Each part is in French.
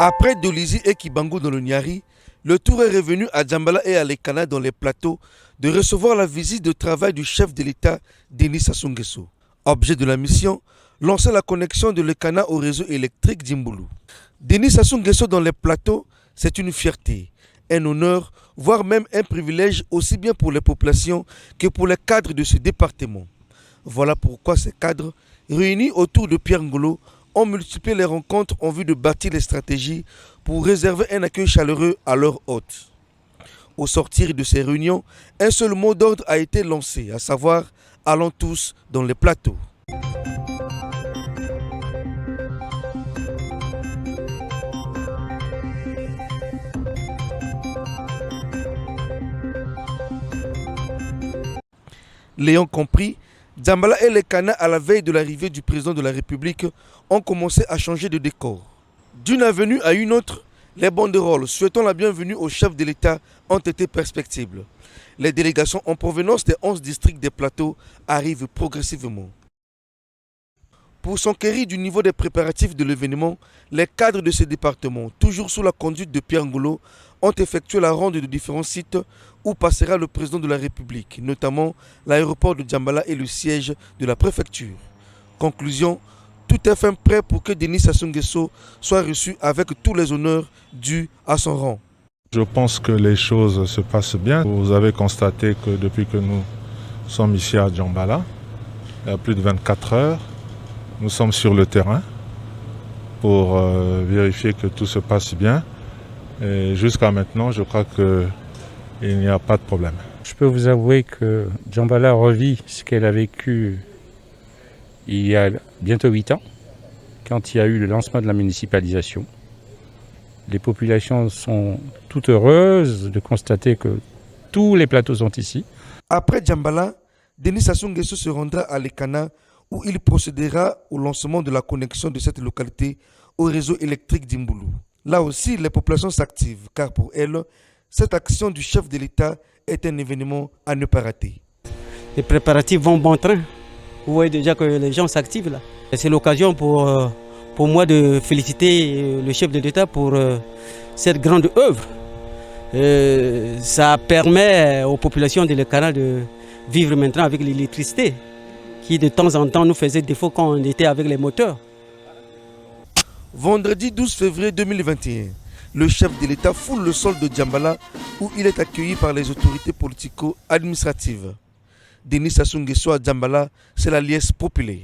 Après Dolizy et Kibangu dans le Niari, le tour est revenu à Djambala et à Lekana dans les plateaux de recevoir la visite de travail du chef de l'État, Denis Sassou Nguesso. Objet de la mission, lancer la connexion de Lekana au réseau électrique d'Imbulu. Denis Sassou Nguesso dans les plateaux, c'est une fierté, un honneur, voire même un privilège aussi bien pour les populations que pour les cadres de ce département. Voilà pourquoi ces cadres, réunis autour de Pierre Ngolo, ont multiplié les rencontres en vue de bâtir les stratégies pour réserver un accueil chaleureux à leurs hôtes. Au sortir de ces réunions, un seul mot d'ordre a été lancé, à savoir « Allons tous dans les plateaux ». L'ayant compris, Djambala et Lekana, à la veille de l'arrivée du président de la République, ont commencé à changer de décor. D'une avenue à une autre, les banderoles souhaitant la bienvenue au chef de l'État ont été perspectibles. Les délégations en provenance des 11 districts des plateaux arrivent progressivement. Pour s'enquérir du niveau des préparatifs de l'événement, les cadres de ces départements, toujours sous la conduite de Pierre Ngolo, ont effectué la ronde de différents sites où passera le président de la République, notamment l'aéroport de Djambala et le siège de la préfecture. Conclusion, tout est fin prêt pour que Denis Sassou Nguesso soit reçu avec tous les honneurs dus à son rang. Je pense que les choses se passent bien. Vous avez constaté que depuis que nous sommes ici à Djambala, il y a plus de 24 heures, nous sommes sur le terrain pour vérifier que tout se passe bien. Et jusqu'à maintenant, je crois qu'il n'y a pas de problème. Je peux vous avouer que Djambala revit ce qu'elle a vécu il y a bientôt 8 ans, quand il y a eu le lancement de la municipalisation. Les populations sont toutes heureuses de constater que tous les plateaux sont ici. Après Djambala, Denis Sassou Nguesso se rendra à Lekana où il procédera au lancement de la connexion de cette localité au réseau électrique d'Imbulu. Là aussi, les populations s'activent, car pour elles, cette action du chef de l'État est un événement à ne pas rater. Les préparatifs vont bon train. Vous voyez déjà que les gens s'activent là. C'est l'occasion pour moi de féliciter le chef de l'État pour cette grande œuvre. Ça permet aux populations de Lekana de vivre maintenant avec l'électricité, qui de temps en temps nous faisait défaut quand on était avec les moteurs. Vendredi 12 février 2021, le chef de l'État foule le sol de Djambala où il est accueilli par les autorités politico-administratives. Denis Sassou Nguesso à Djambala, c'est la liesse populaire.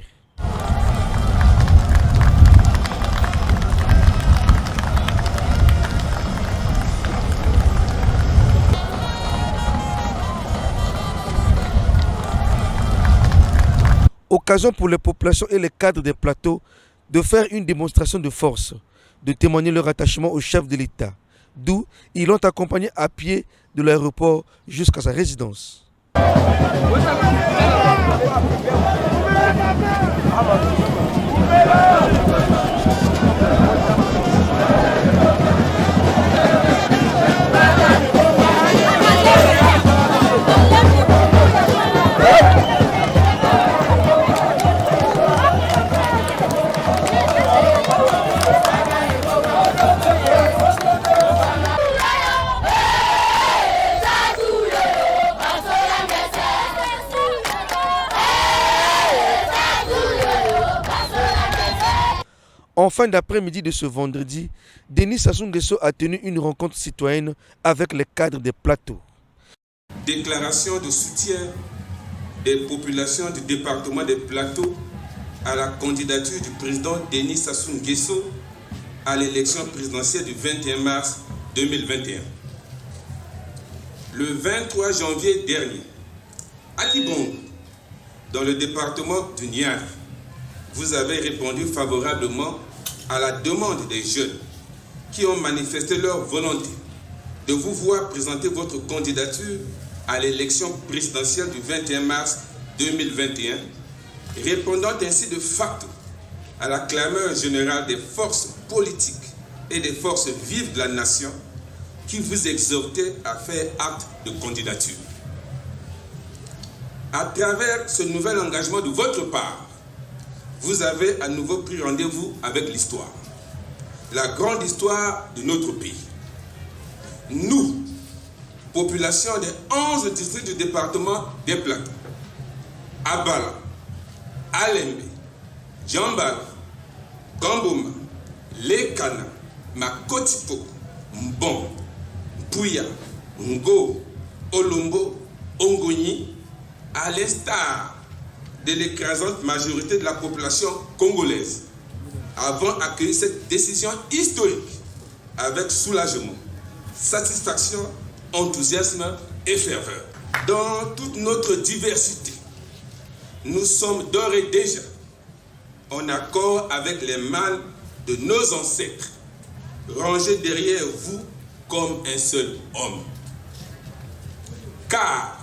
Occasion pour les populations et les cadres des plateaux de faire une démonstration de force, de témoigner leur attachement au chef de l'État, d'où ils l'ont accompagné à pied de l'aéroport jusqu'à sa résidence. En fin d'après-midi de ce vendredi, Denis Sassou Nguesso a tenu une rencontre citoyenne avec les cadres des plateaux. Déclaration de soutien des populations du département des plateaux à la candidature du président Denis Sassou Nguesso à l'élection présidentielle du 21 mars 2021. Le 23 janvier dernier, à Kibangu, dans le département du Niari, vous avez répondu favorablement à la demande des jeunes qui ont manifesté leur volonté de vous voir présenter votre candidature à l'élection présidentielle du 21 mars 2021, répondant ainsi de facto à la clameur générale des forces politiques et des forces vives de la nation qui vous exhortaient à faire acte de candidature. À travers ce nouvel engagement de votre part, vous avez à nouveau pris rendez-vous avec l'histoire. la grande histoire de notre pays. Nous, population des 11 districts du département des Plateaux, Abala, Alembe, Djambala, Gamboma, Lekana, Makotipo, Mbon, Pouya, Ngo, Olombo, Ongoni, à l'instar de l'écrasante majorité de la population congolaise, avons accueilli cette décision historique avec soulagement, satisfaction, enthousiasme et ferveur. Dans toute notre diversité, nous sommes d'ores et déjà en accord avec les mâles de nos ancêtres, rangés derrière vous comme un seul homme. Car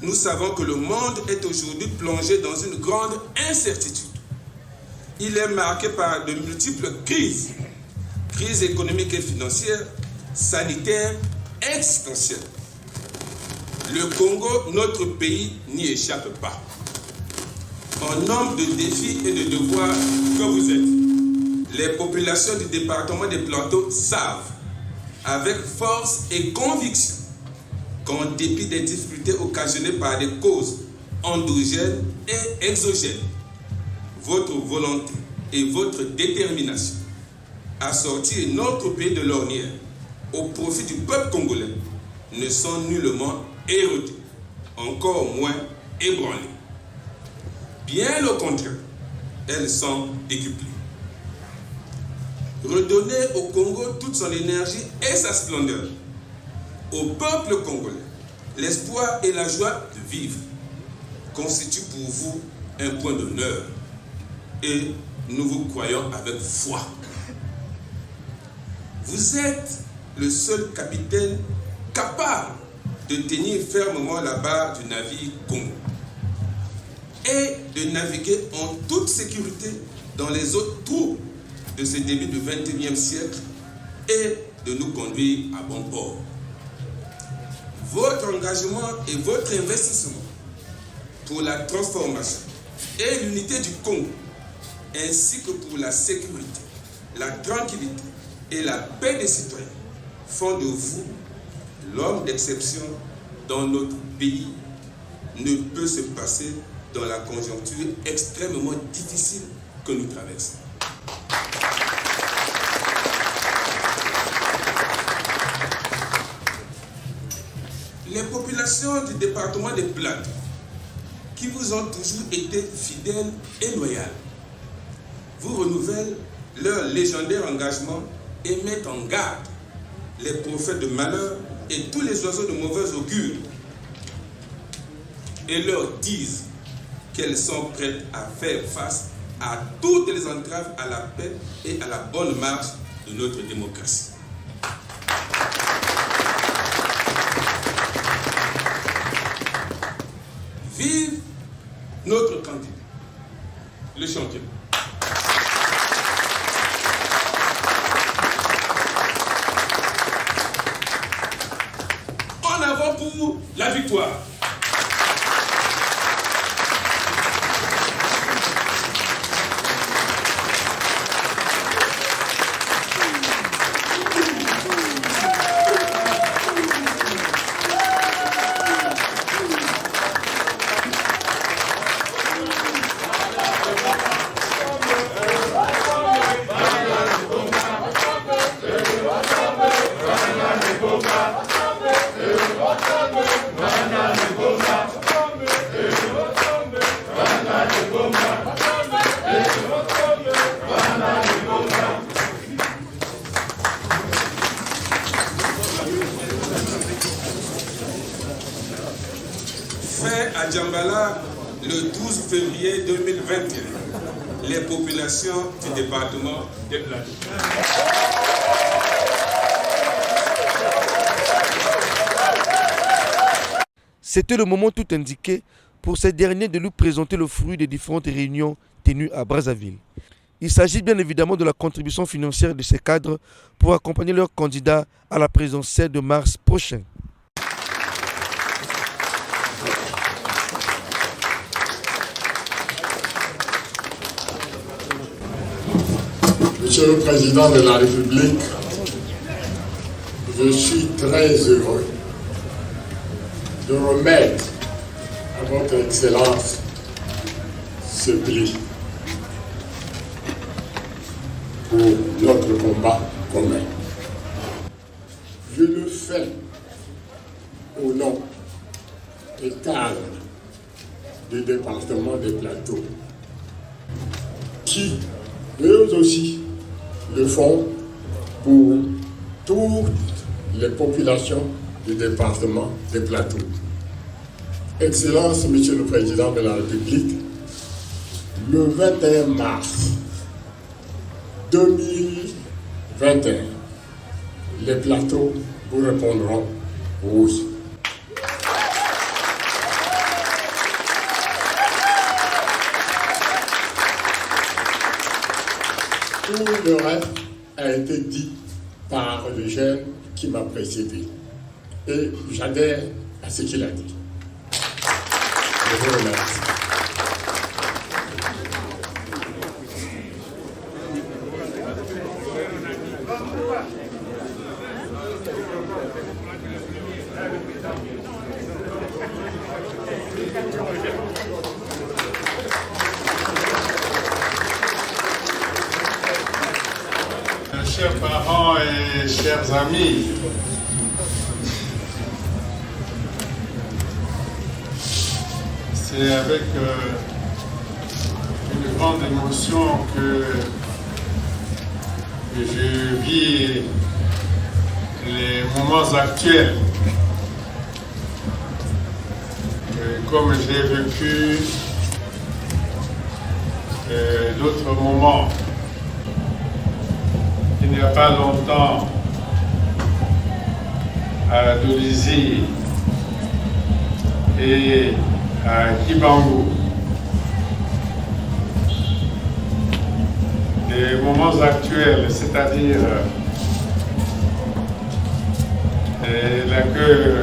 nous savons que le monde est aujourd'hui plongé dans une grande incertitude. Il est marqué par de multiples crises, crises économiques et financières, sanitaires, existentielles. Le Congo, notre pays, n'y échappe pas. En homme de défis et de devoirs que vous êtes, les populations du département des Plateaux savent, avec force et conviction, qu'en dépit des difficultés occasionnées par des causes endogènes et exogènes, votre volonté et votre détermination à sortir notre pays de l'ornière au profit du peuple congolais ne sont nullement érodées, encore moins ébranlées. Bien au contraire, elles sont décuplées. Redonner au Congo toute son énergie et sa splendeur. Au peuple congolais, l'espoir et la joie de vivre constituent pour vous un point d'honneur et nous vous croyons avec foi. Vous êtes le seul capitaine capable de tenir fermement la barre du navire Congo et de naviguer en toute sécurité dans les eaux troubles de ce début du XXIe siècle et de nous conduire à bon port. Votre engagement et votre investissement pour la transformation et l'unité du Congo, ainsi que pour la sécurité, la tranquillité et la paix des citoyens, font de vous l'homme d'exception dont notre pays ne peut se passer dans la conjoncture extrêmement difficile que nous traversons. Les populations du département des Plateaux, qui vous ont toujours été fidèles et loyales, vous renouvellent leur légendaire engagement et mettent en garde les prophètes de malheur et tous les oiseaux de mauvais augure et leur disent qu'elles sont prêtes à faire face à toutes les entraves à la paix et à la bonne marche de notre démocratie. Vive notre candidat, le champion. En avant pour la victoire. Fait à Djambala le 12 février 2021, les populations du département des Plateaux. C'était le moment tout indiqué pour ces derniers de nous présenter le fruit des différentes réunions tenues à Brazzaville. Il s'agit bien évidemment de la contribution financière de ces cadres pour accompagner leurs candidats à la présidentielle de mars prochain. Monsieur le Président de la République, je suis très heureux de remettre à votre Excellence ce prix pour notre combat commun. Je le fais au nom des cadres du département des Plateaux, qui, eux aussi, le font pour toutes les populations du département des Plateaux. Excellence, Monsieur le Président de la République, le 21 mars 2021, les Plateaux vous répondront oui. Tout le reste a été dit par le jeune qui m'a précédé. Et j'adhère à ce qu'il a dit. Je vous remercie. Chers parents et chers amis, c'est avec une grande émotion que je vis les moments actuels. Comme j'ai vécu d'autres moments. Il n'y a pas longtemps, à Dolisie et à Kibangu, les moments actuels, c'est-à-dire l'accueil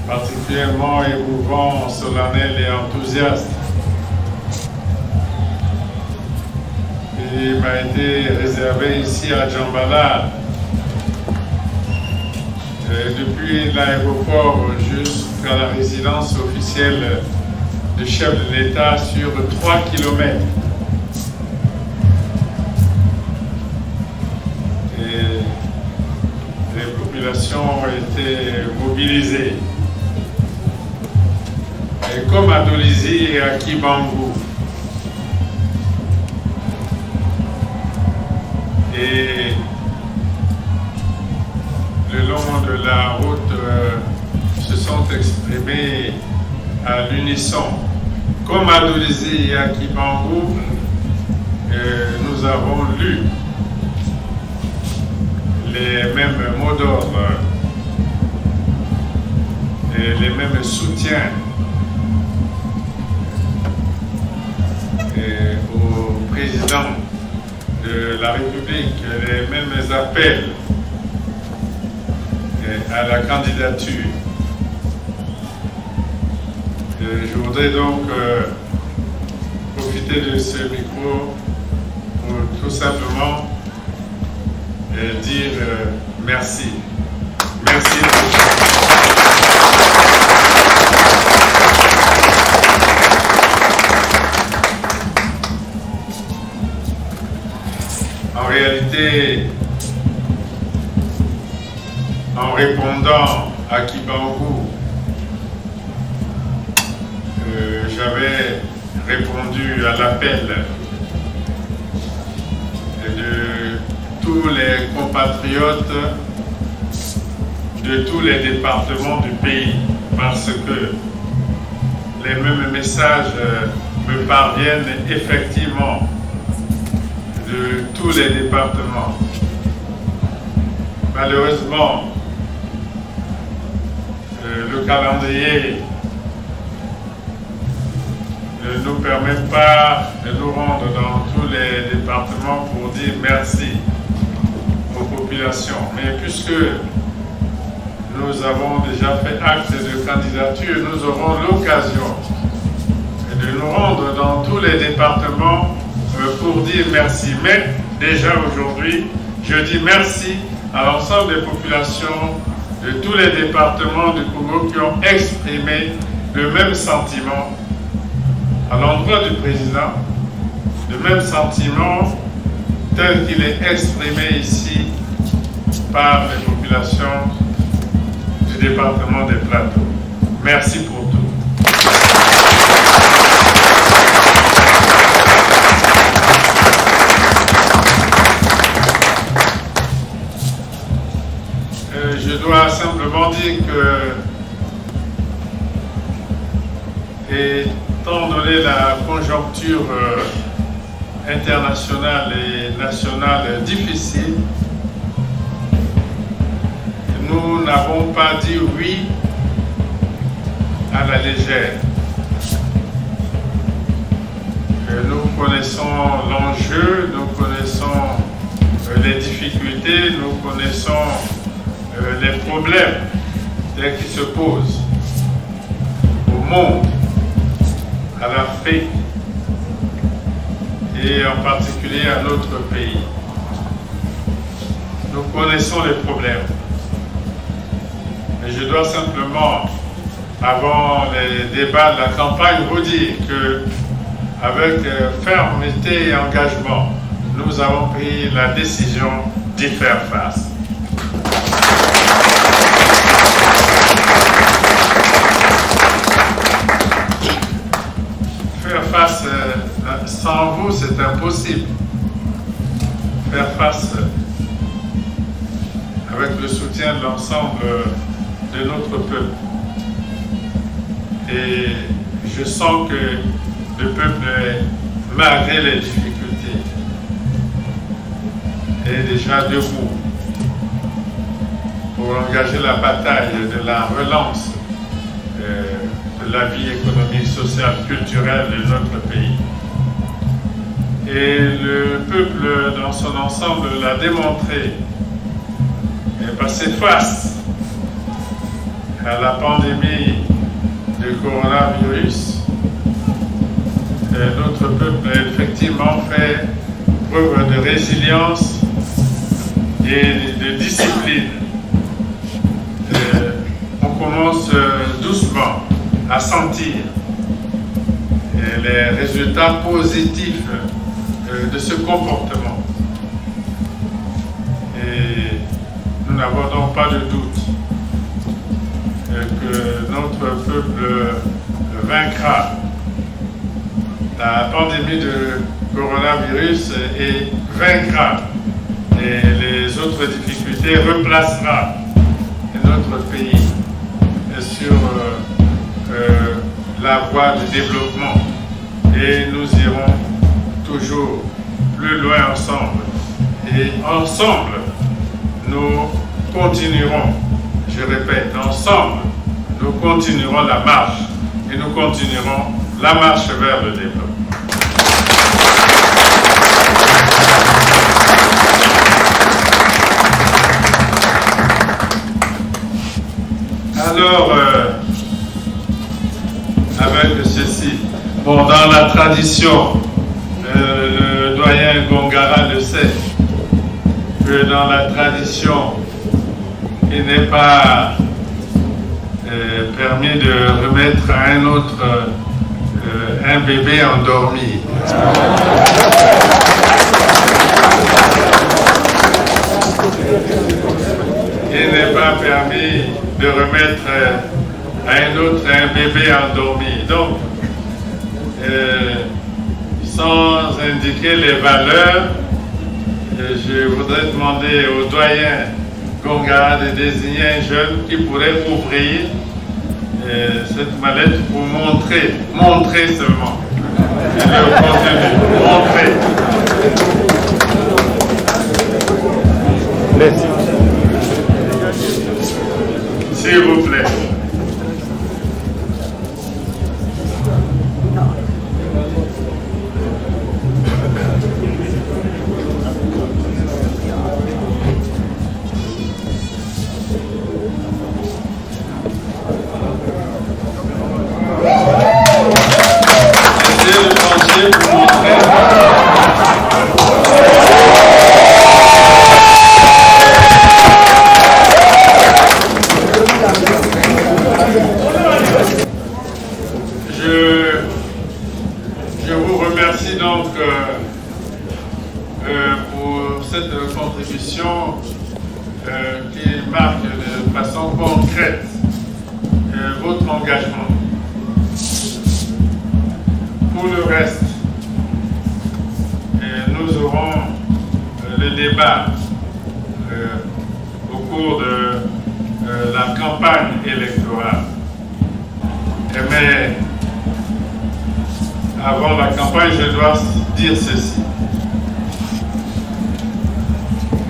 particulièrement émouvant, solennel et enthousiaste, il m'a été réservé ici à Djambala, depuis l'aéroport jusqu'à la résidence officielle du chef de l'État sur 3 kilomètres. Et les populations ont été mobilisées. Et comme à Dolisie et à Kibangu, et le long de la route se sont exprimés à l'unisson. Comme à Dolisie et à Kibangu, nous avons lu les mêmes mots d'ordre et les mêmes soutiens au président de la République, les mêmes appels à la candidature. Je voudrais donc profiter de ce micro pour tout simplement dire merci. Merci. En réalité, en répondant à Kibangu, j'avais répondu à l'appel de tous les compatriotes de tous les départements du pays, parce que les mêmes messages me parviennent effectivement de tous les départements. Malheureusement, le calendrier ne nous permet pas de nous rendre dans tous les départements pour dire merci aux populations. Mais puisque nous avons déjà fait acte de candidature, nous aurons l'occasion de nous rendre dans tous les départements pour dire merci. Mais déjà aujourd'hui, je dis merci à l'ensemble des populations de tous les départements du Congo qui ont exprimé le même sentiment à l'endroit du président, le même sentiment tel qu'il est exprimé ici par les populations du département des Plateaux. Merci pour tout. Je dois simplement dire que, étant donné la conjoncture internationale et nationale difficile, nous n'avons pas dit oui à la légère. Nous connaissons l'enjeu, nous connaissons les difficultés, nous connaissons les problèmes qui se posent au monde, à l'Afrique et en particulier à notre pays. Nous connaissons les problèmes. Mais je dois simplement, avant les débats de la campagne, vous dire que, avec fermeté et engagement, nous avons pris la décision d'y faire face. Faire face sans vous, c'est impossible. Faire face avec le soutien de l'ensemble de notre peuple. Et je sens que le peuple, malgré les difficultés, est déjà debout pour engager la bataille de la relance de la vie économique, sociale, culturelle de notre pays. Et le peuple dans son ensemble l'a démontré, est passé face à la pandémie du coronavirus. Et notre peuple a effectivement fait preuve de résilience et de discipline. On commence doucement à sentir les résultats positifs de ce comportement. Et nous n'avons donc pas de doute que notre peuple vaincra la pandémie de coronavirus et vaincra les autres difficultés, replacera notre pays sur la voie du développement et nous irons toujours plus loin ensemble. Et ensemble, nous continuerons, je répète, ensemble, nous continuerons la marche et nous continuerons la marche vers le développement. Alors, avec ceci, bon, dans la tradition, le doyen Gongara le sait, que dans la tradition, il n'est pas permis de remettre à un autre un bébé endormi. Il n'est pas permis de remettre à un autre un bébé endormi. Donc, sans indiquer les valeurs, je voudrais demander au doyen Gongara de désigner un jeune qui pourrait ouvrir cette mallette pour montrer seulement le contenu, montrer. Merci. S'il vous plaît. Essayez de pencher pour montrer. donc pour cette contribution qui marque de façon concrète votre engagement. Pour le reste, nous aurons le débat au cours de la campagne électorale. Mais avant la campagne, je dois dire ceci.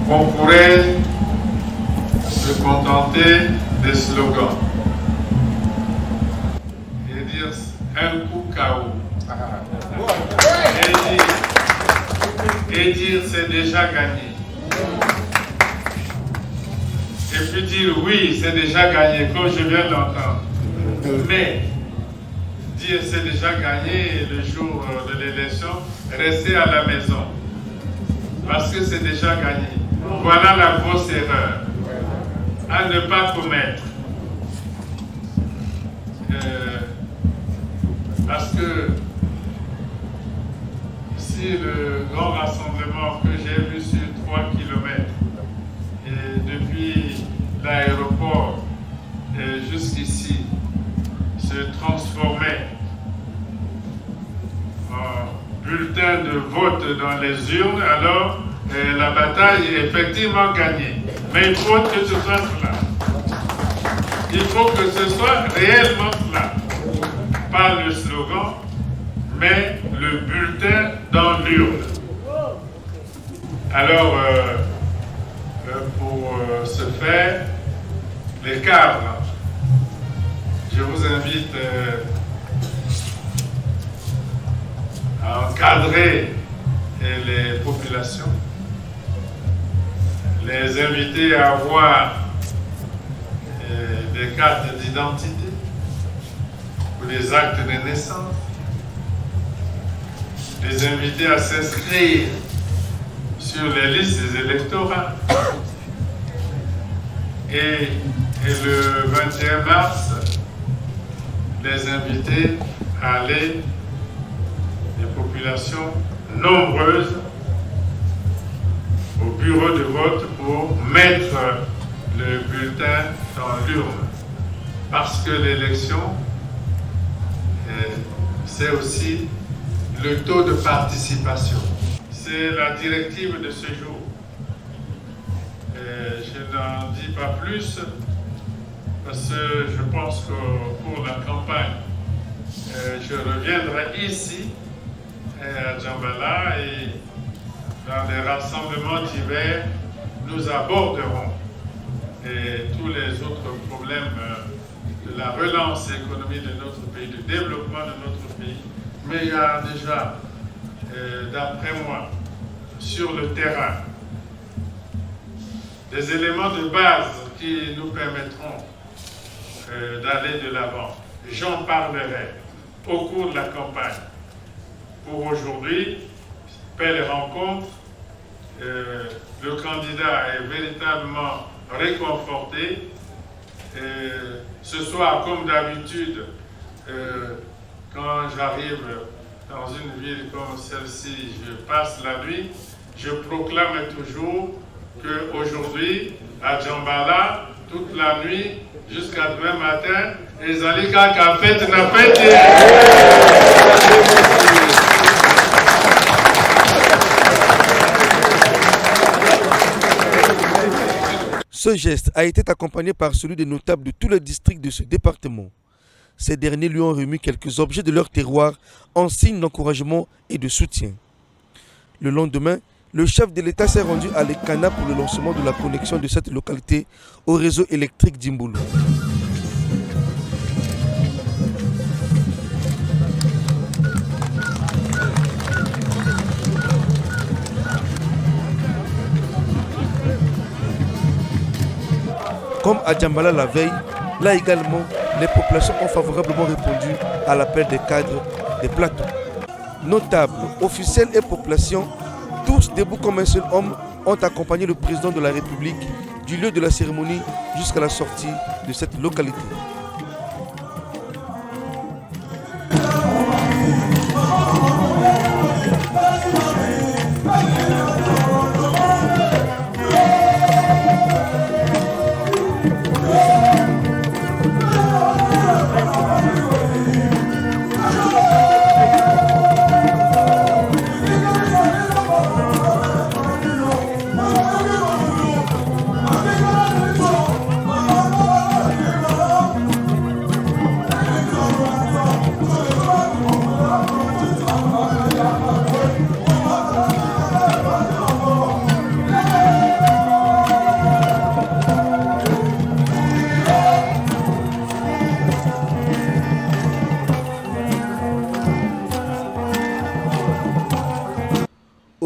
On pourrait se contenter des slogans et dire un coup KO. Et dire c'est déjà gagné. Et puis dire oui, c'est déjà gagné, comme je viens d'entendre. Mais dire c'est déjà gagné le jour de l'élection, rester à la maison. Parce que c'est déjà gagné. Voilà la grosse erreur à ne pas commettre. Parce que si le grand rassemblement que j'ai vu sur 3 km et depuis l'aéroport jusqu'ici se transformait en bulletin de vote dans les urnes, alors la bataille est effectivement gagnée. Mais il faut que ce soit cela. Il faut que ce soit réellement cela. Pas le slogan, mais le bulletin dans l'urne. Alors, pour ce faire, les cadres, je vous invite à encadrer les populations, les inviter à avoir des cartes d'identité ou des actes de naissance, les inviter à s'inscrire sur les listes électorales. Et le 21 mars, les inviter à aller, des populations nombreuses, au bureau de vote pour mettre le bulletin dans l'urne. Parce que l'élection, c'est aussi le taux de participation. C'est la directive de ce jour. Je n'en dis pas plus parce que je pense que pour la campagne, je reviendrai ici à Djambala et dans des rassemblements divers, nous aborderons tous les autres problèmes de la relance économique de notre pays, du développement de notre pays. Mais il y a déjà, d'après moi, sur le terrain, des éléments de base qui nous permettront d'aller de l'avant. J'en parlerai au cours de la campagne. Pour aujourd'hui, belle rencontre, le candidat est véritablement réconforté. Ce soir, comme d'habitude, quand j'arrive dans une ville comme celle-ci, je passe la nuit, je proclame toujours qu'aujourd'hui, à Djambala, toute la nuit, jusqu'à demain matin, les Alika qui a fait n'a fait. Ce geste a été accompagné par celui des notables de tous les districts de ce département. Ces derniers lui ont remis quelques objets de leur terroir en signe d'encouragement et de soutien. Le lendemain, le chef de l'État s'est rendu à l'Ekana pour le lancement de la connexion de cette localité au réseau électrique d'Imboulou. Comme à Djambala la veille, là également, les populations ont favorablement répondu à l'appel des cadres des plateaux. Notables, officiels et populations, tous debout comme un seul homme, ont accompagné le président de la République du lieu de la cérémonie jusqu'à la sortie de cette localité.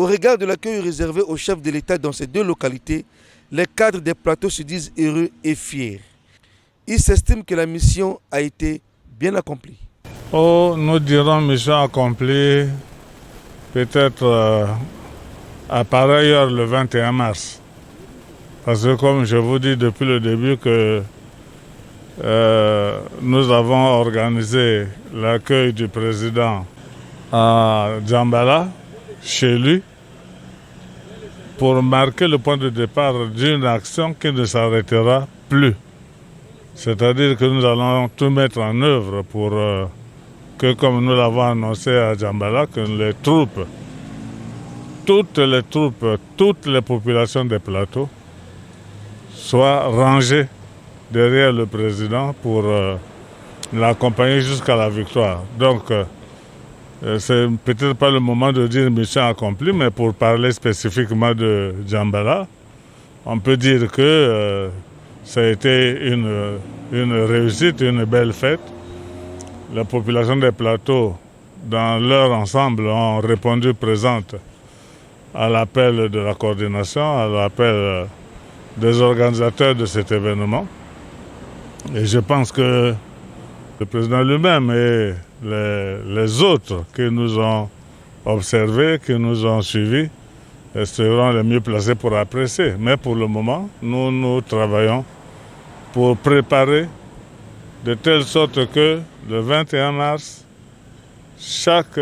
Au regard de l'accueil réservé au chef de l'État dans ces deux localités, les cadres des plateaux se disent heureux et fiers. Ils s'estiment que la mission a été bien accomplie. Oh, nous dirons mission accomplie peut-être à pareille heure le 21 mars. Parce que comme je vous dis depuis le début que nous avons organisé l'accueil du président à Djambala, chez lui, pour marquer le point de départ d'une action qui ne s'arrêtera plus. C'est-à-dire que nous allons tout mettre en œuvre pour que, comme nous l'avons annoncé à Djambala, que les troupes, toutes les populations des plateaux soient rangées derrière le président pour l'accompagner jusqu'à la victoire. Donc, c'est peut-être pas le moment de dire mission accomplie, mais pour parler spécifiquement de Djambala, on peut dire que ça a été une réussite, une belle fête. La population des plateaux, dans leur ensemble, ont répondu présente à l'appel de la coordination, à l'appel des organisateurs de cet événement. Et je pense que le président lui-même et les autres qui nous ont observés, qui nous ont suivis, seront les mieux placés pour apprécier. Mais pour le moment, nous travaillons pour préparer de telle sorte que le 21 mars, chaque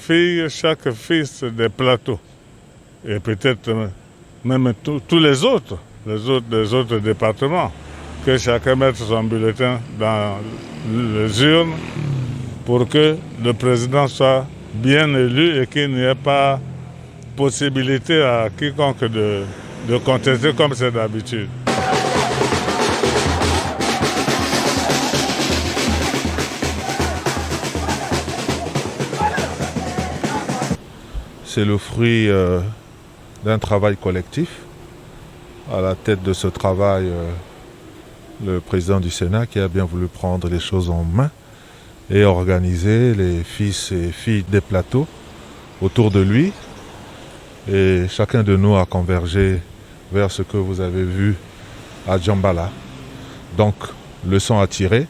fille, chaque fils des plateaux, et peut-être même tous les autres départements, que chacun mette son bulletin dans les urnes pour que le président soit bien élu et qu'il n'y ait pas possibilité à quiconque de contester comme c'est d'habitude. C'est le fruit d'un travail collectif. À la tête de ce travail, le président du Sénat qui a bien voulu prendre les choses en main et organiser les fils et filles des plateaux autour de lui. Et chacun de nous a convergé vers ce que vous avez vu à Djambala. Donc, leçon à tirer,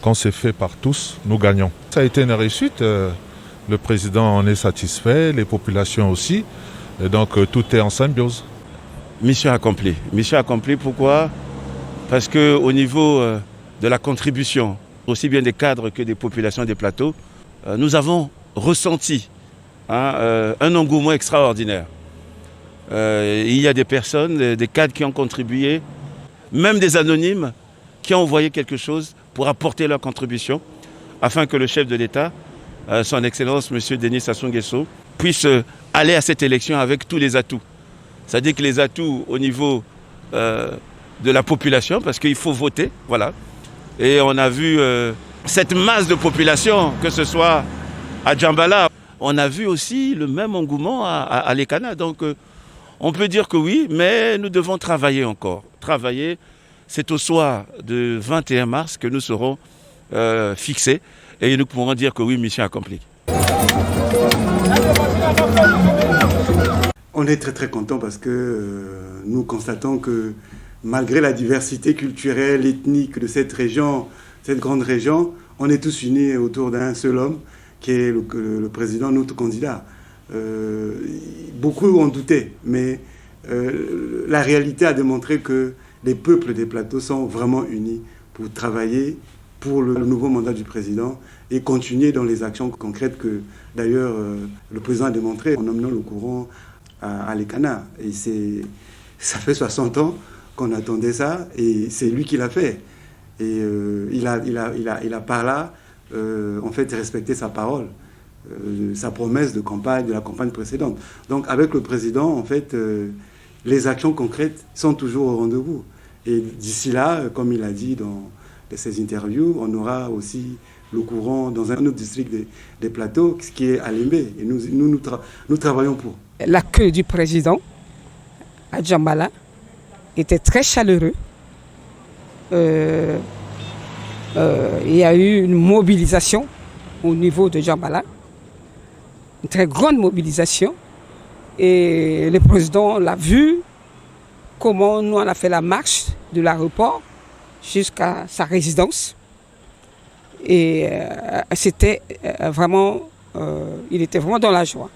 quand c'est fait par tous, nous gagnons. Ça a été une réussite, le président en est satisfait, les populations aussi, et donc tout est en symbiose. Mission accomplie. Mission accomplie, pourquoi ? Parce qu'au niveau de la contribution, aussi bien des cadres que des populations des plateaux, nous avons ressenti un engouement extraordinaire. Il y a des personnes, des cadres qui ont contribué, même des anonymes, qui ont envoyé quelque chose pour apporter leur contribution, afin que le chef de l'État, son Excellence M. Denis Sassou Nguesso, puisse aller à cette élection avec tous les atouts. C'est-à-dire que les atouts au niveau de la population, parce qu'il faut voter, voilà. Et on a vu cette masse de population, que ce soit à Djambala, on a vu aussi le même engouement à Lekana. Donc on peut dire que oui, mais nous devons travailler encore. Travailler, c'est au soir du 21 mars que nous serons fixés et nous pourrons dire que oui, mission accomplie. On est très très content parce que nous constatons que malgré la diversité culturelle, ethnique de cette région, cette grande région, on est tous unis autour d'un seul homme qui est le président, notre candidat. Beaucoup ont douté, mais la réalité a démontré que les peuples des plateaux sont vraiment unis pour travailler pour le nouveau mandat du président et continuer dans les actions concrètes que d'ailleurs le président a démontré en emmenant le courant à Lekana. Et ça fait 60 ans qu'on attendait ça et c'est lui qui l'a fait. Et il a par là en fait respecté sa parole, sa promesse de campagne, de la campagne précédente. Donc avec le président, en fait, les actions concrètes sont toujours au rendez-vous. Et d'ici là, comme il a dit dans ses interviews, on aura aussi le courant dans un autre district des plateaux, qui est à Limbé. Et nous travaillons pour. L'accueil du président à Djambala était très chaleureux. Il y a eu une mobilisation au niveau de Djambala, une très grande mobilisation. Et le président l'a vu, comment nous on a fait la marche de l'aéroport jusqu'à sa résidence. Et c'était vraiment, il était vraiment dans la joie.